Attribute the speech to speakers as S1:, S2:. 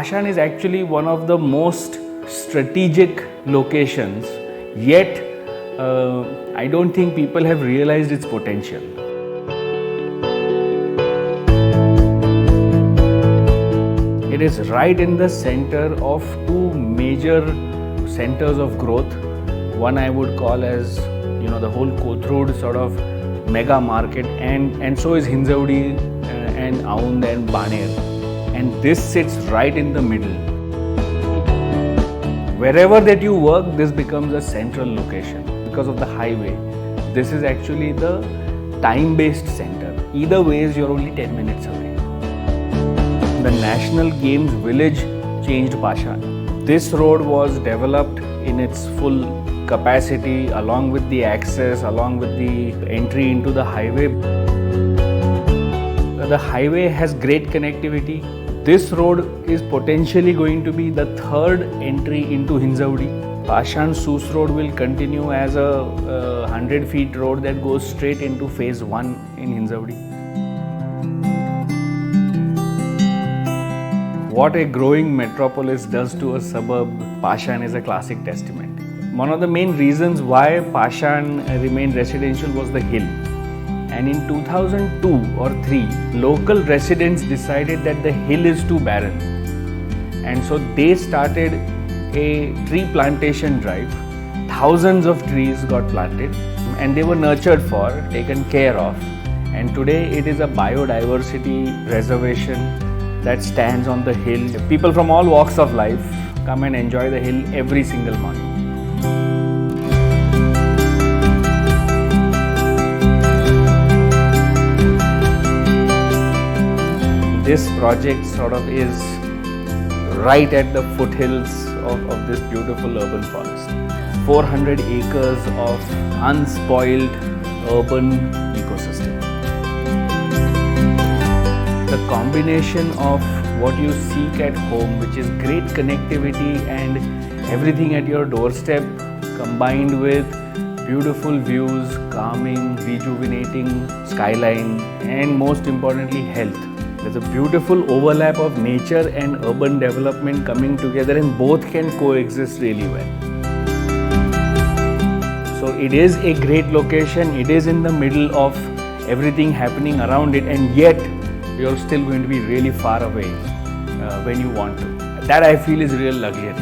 S1: Pashan is actually one of the most strategic locations, yet I don't think people have realized its potential. It is right in the center of two major centers of growth. One I would call as, the whole Kothurud sort of mega market, and so is Hinjawadi and Aund and Baner. And this sits right in the middle. Wherever that you work, this becomes a central location because of the highway. This is actually the time-based center. Either ways, you're only 10 minutes away. The National Games Village changed Pashan. This road was developed in its full capacity, along with the access, along with the entry into the highway. The highway has great connectivity. This road is potentially going to be the third entry into Hinjawadi. Pashan-Soos road will continue as a 100 feet road that goes straight into phase 1 in Hinjawadi. What a growing metropolis does to a suburb, Pashan is a classic testament. One of the main reasons why Pashan remained residential was the hill. And in 2002 or 3, local residents decided that the hill is too barren. And so they started a tree plantation drive. Thousands of trees got planted and they were nurtured for, taken care of. And today it is a biodiversity reservation that stands on the hill. People from all walks of life come and enjoy the hill every single morning. This project sort of is right at the foothills of this beautiful urban forest. 400 acres of unspoiled urban ecosystem. The combination of what you seek at home, which is great connectivity and everything at your doorstep, combined with beautiful views, calming, rejuvenating skyline, and most importantly, health. There's a beautiful overlap of nature and urban development coming together, and both can coexist really well. So it is a great location. It is in the middle of everything happening around it, and yet you're still going to be really far away when you want to. That I feel is real luxury.